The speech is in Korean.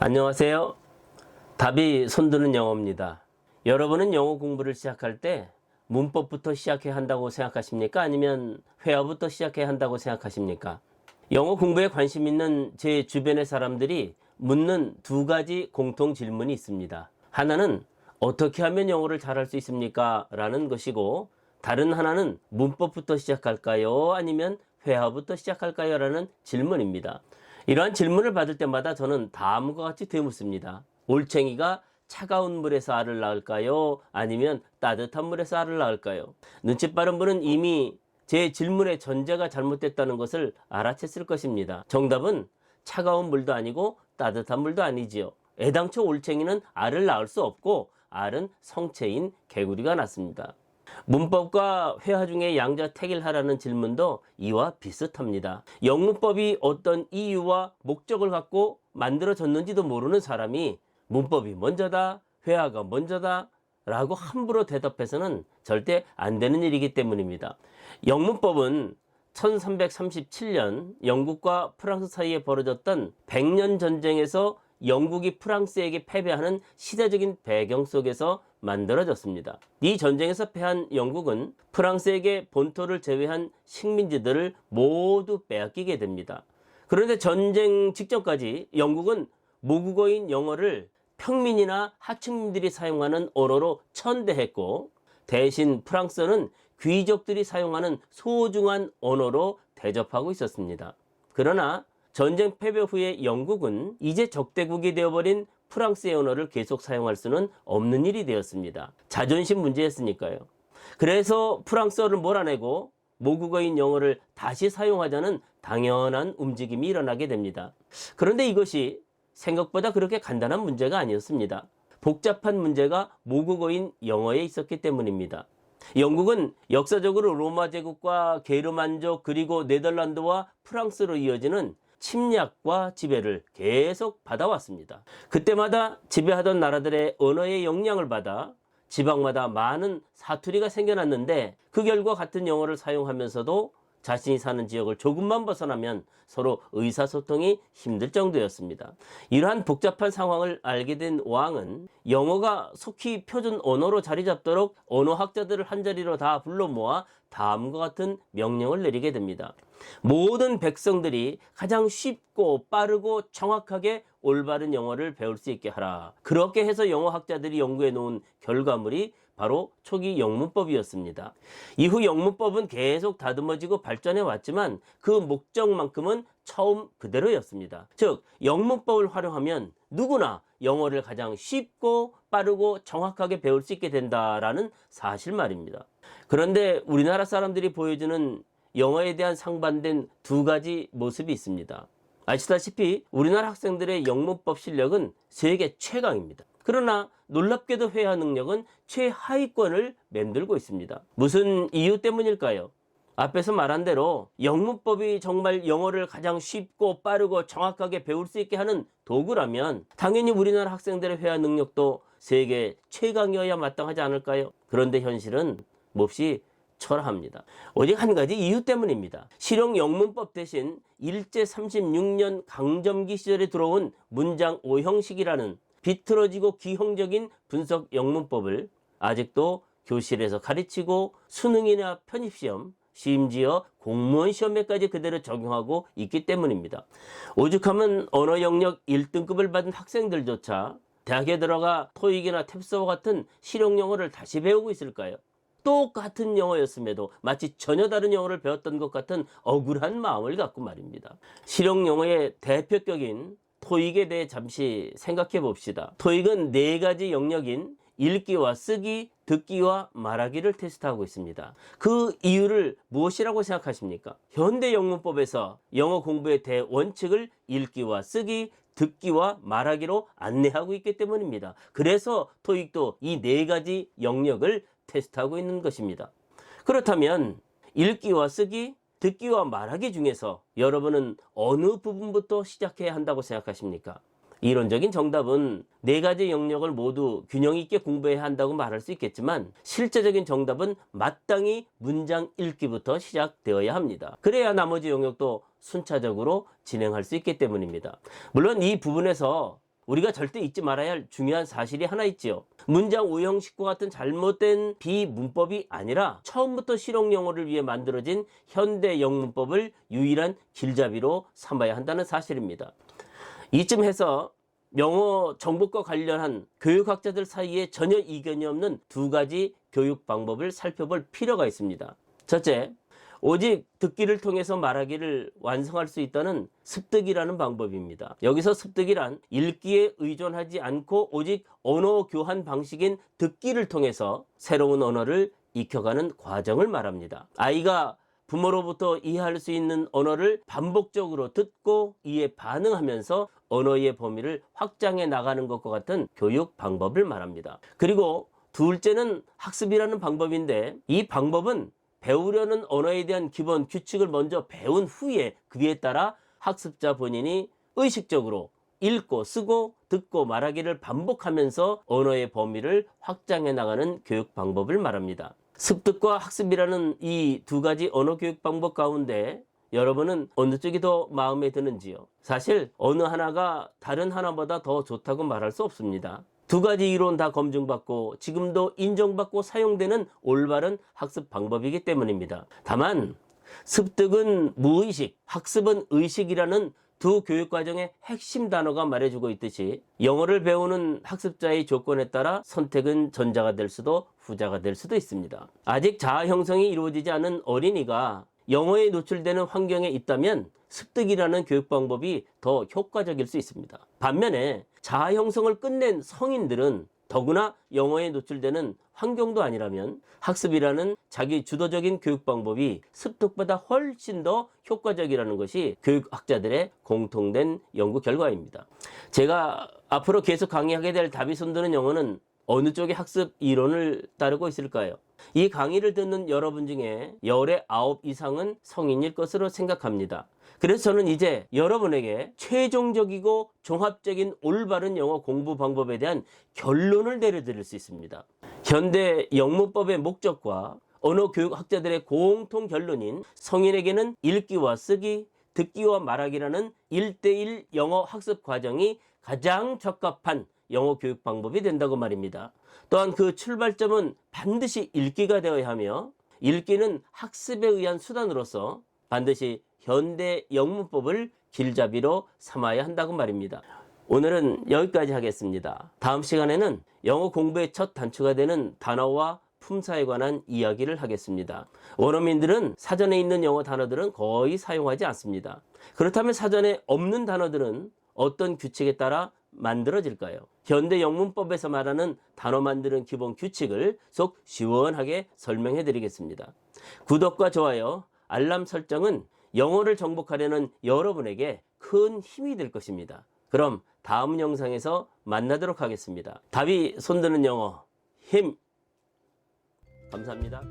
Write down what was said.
안녕하세요. 답이 손드는 영어입니다. 여러분은 영어 공부를 시작할 때 문법부터 시작해야 한다고 생각하십니까? 아니면 회화부터 시작해야 한다고 생각하십니까? 영어 공부에 관심 있는 제 주변의 사람들이 묻는 두 가지 공통 질문이 있습니다. 하나는 어떻게 하면 영어를 잘할 수 있습니까? 라는 것이고, 다른 하나는 문법부터 시작할까요? 아니면 회화부터 시작할까요? 라는 질문입니다. 이러한 질문을 받을 때마다 저는 다음과 같이 되묻습니다. 올챙이가 차가운 물에서 알을 낳을까요? 아니면 따뜻한 물에서 알을 낳을까요? 눈치 빠른 분은 이미 제 질문의 전제가 잘못됐다는 것을 알아챘을 것입니다. 정답은 차가운 물도 아니고 따뜻한 물도 아니지요. 애당초 올챙이는 알을 낳을 수 없고 알은 성체인 개구리가 낳습니다. 문법과 회화 중에 양자택일하라는 질문도 이와 비슷합니다. 영문법이 어떤 이유와 목적을 갖고 만들어졌는지도 모르는 사람이 문법이 먼저다, 회화가 먼저다 라고 함부로 대답해서는 절대 안 되는 일이기 때문입니다. 영문법은 1337년 영국과 프랑스 사이에 벌어졌던 100년 전쟁에서 영국이 프랑스에게 패배하는 시대적인 배경 속에서 만들어졌습니다. 이 전쟁에서 패한 영국은 프랑스에게 본토를 제외한 식민지들을 모두 빼앗기게 됩니다. 그런데 전쟁 직전까지 영국은 모국어인 영어를 평민이나 하층민들이 사용하는 언어로 천대했고, 대신 프랑스는 귀족들이 사용하는 소중한 언어로 대접하고 있었습니다. 그러나 전쟁 패배 후에 영국은 이제 적대국이 되어버린 프랑스의 언어를 계속 사용할 수는 없는 일이 되었습니다. 자존심 문제였으니까요. 그래서 프랑스어를 몰아내고 모국어인 영어를 다시 사용하자는 당연한 움직임이 일어나게 됩니다. 그런데 이것이 생각보다 그렇게 간단한 문제가 아니었습니다. 복잡한 문제가 모국어인 영어에 있었기 때문입니다. 영국은 역사적으로 로마 제국과 게르만족 그리고 네덜란드와 프랑스로 이어지는 침략과 지배를 계속 받아왔습니다. 그때마다 지배하던 나라들의 언어의 영향을 받아 지방마다 많은 사투리가 생겨났는데, 그 결과 같은 영어를 사용하면서도 자신이 사는 지역을 조금만 벗어나면 서로 의사소통이 힘들 정도였습니다. 이러한 복잡한 상황을 알게 된 왕은 영어가 속히 표준 언어로 자리 잡도록 언어학자들을 한자리로 다 불러 모아 다음과 같은 명령을 내리게 됩니다. 모든 백성들이 가장 쉽고 빠르고 정확하게 올바른 영어를 배울 수 있게 하라. 그렇게 해서 영어학자들이 연구해 놓은 결과물이 바로 초기 영문법이었습니다. 이후 영문법은 계속 다듬어지고 발전해 왔지만 그 목적만큼은 처음 그대로였습니다. 즉, 영문법을 활용하면 누구나 영어를 가장 쉽고 빠르고 정확하게 배울 수 있게 된다라는 사실 말입니다. 그런데 우리나라 사람들이 보여주는 영어에 대한 상반된 두 가지 모습이 있습니다. 아시다시피 우리나라 학생들의 영문법 실력은 세계 최강입니다. 그러나 놀랍게도 회화 능력은 최하위권을 맴돌고 있습니다. 무슨 이유 때문일까요? 앞에서 말한 대로 영문법이 정말 영어를 가장 쉽고 빠르고 정확하게 배울 수 있게 하는 도구라면 당연히 우리나라 학생들의 회화 능력도 세계 최강이어야 마땅하지 않을까요? 그런데 현실은 몹시 초라합니다. 오직 한 가지 이유 때문입니다. 실용 영문법 대신 일제 36년 강점기 시절에 들어온 문장 오형식이라는 비틀어지고 기형적인 분석 영문법을 아직도 교실에서 가르치고 수능이나 편입시험, 심지어 공무원 시험에까지 그대로 적용하고 있기 때문입니다. 오죽하면 언어 영역 1등급을 받은 학생들조차 대학에 들어가 토익이나 탭스와 같은 실용 영어를 다시 배우고 있을까요? 똑같은 영어였음에도 마치 전혀 다른 영어를 배웠던 것 같은 억울한 마음을 갖고 말입니다. 실용 영어의 대표격인 토익에 대해 잠시 생각해 봅시다. 토익은 네 가지 영역인 읽기와 쓰기, 듣기와 말하기를 테스트하고 있습니다. 그 이유를 무엇이라고 생각하십니까? 현대 영문법에서 영어 공부의 대원칙을 읽기와 쓰기, 듣기와 말하기로 안내하고 있기 때문입니다. 그래서 토익도 이 네 가지 영역을 테스트하고 있는 것입니다. 그렇다면 읽기와 쓰기, 듣기와 말하기 중에서 여러분은 어느 부분부터 시작해야 한다고 생각하십니까? 이론적인 정답은 네 가지 영역을 모두 균형 있게 공부해야 한다고 말할 수 있겠지만, 실제적인 정답은 마땅히 문장 읽기부터 시작되어야 합니다. 그래야 나머지 영역도 순차적으로 진행할 수 있기 때문입니다. 물론 이 부분에서 우리가 절대 잊지 말아야 할 중요한 사실이 하나 있지요. 문장 오형식과 같은 잘못된 비문법이 아니라 처음부터 실용 영어를 위해 만들어진 현대 영문법을 유일한 길잡이로 삼아야 한다는 사실입니다. 이쯤 해서 영어 정복과 관련한 교육학자들 사이에 전혀 이견이 없는 두 가지 교육 방법을 살펴볼 필요가 있습니다. 첫째, 오직 듣기를 통해서 말하기를 완성할 수 있다는 습득이라는 방법입니다. 여기서 습득이란 읽기에 의존하지 않고 오직 언어 교환 방식인 듣기를 통해서 새로운 언어를 익혀가는 과정을 말합니다. 아이가 부모로부터 이해할 수 있는 언어를 반복적으로 듣고 이에 반응하면서 언어의 범위를 확장해 나가는 것과 같은 교육 방법을 말합니다. 그리고 둘째는 학습이라는 방법인데, 이 방법은 배우려는 언어에 대한 기본 규칙을 먼저 배운 후에 그에 따라 학습자 본인이 의식적으로 읽고 쓰고 듣고 말하기를 반복하면서 언어의 범위를 확장해 나가는 교육 방법을 말합니다. 습득과 학습이라는 이 두 가지 언어 교육 방법 가운데 여러분은 어느 쪽이 더 마음에 드는지요? 사실 어느 하나가 다른 하나보다 더 좋다고 말할 수 없습니다. 두 가지 이론 다 검증받고 지금도 인정받고 사용되는 올바른 학습 방법이기 때문입니다. 다만 습득은 무의식, 학습은 의식이라는 두 교육과정의 핵심 단어가 말해주고 있듯이 영어를 배우는 학습자의 조건에 따라 선택은 전자가 될 수도 후자가 될 수도 있습니다. 아직 자아 형성이 이루어지지 않은 어린이가 영어에 노출되는 환경에 있다면 습득이라는 교육 방법이 더 효과적일 수 있습니다. 반면에 자아 형성을 끝낸 성인들은 더구나 영어에 노출되는 환경도 아니라면 학습이라는 자기 주도적인 교육 방법이 습득보다 훨씬 더 효과적이라는 것이 교육학자들의 공통된 연구 결과입니다. 제가 앞으로 계속 강의하게 될 답이 손드는 영어는 어느 쪽의 학습 이론을 따르고 있을까요? 이 강의를 듣는 여러분 중에 열의 9 이상은 성인일 것으로 생각합니다. 그래서 저는 이제 여러분에게 최종적이고 종합적인 올바른 영어 공부 방법에 대한 결론을 내려드릴 수 있습니다. 현대 영문법의 목적과 언어교육학자들의 공통 결론인 성인에게는 읽기와 쓰기, 듣기와 말하기라는 1:1 영어 학습 과정이 가장 적합한 영어 교육 방법이 된다고 말입니다. 또한 그 출발점은 반드시 읽기가 되어야 하며, 읽기는 학습에 의한 수단으로서 반드시 현대 영문법을 길잡이로 삼아야 한다고 말입니다. 오늘은 여기까지 하겠습니다. 다음 시간에는 영어 공부의 첫 단추가 되는 단어와 품사에 관한 이야기를 하겠습니다. 원어민들은 사전에 있는 영어 단어들은 거의 사용하지 않습니다. 그렇다면 사전에 없는 단어들은 어떤 규칙에 따라 만들어질까요? 현대 영문법에서 말하는 단어 만드는 기본 규칙을 속 시원하게 설명해 드리겠습니다. 구독과 좋아요, 알람 설정은 영어를 정복하려는 여러분에게 큰 힘이 될 것입니다. 그럼 다음 영상에서 만나도록 하겠습니다. 답이 손드는 영어 힘! 감사합니다.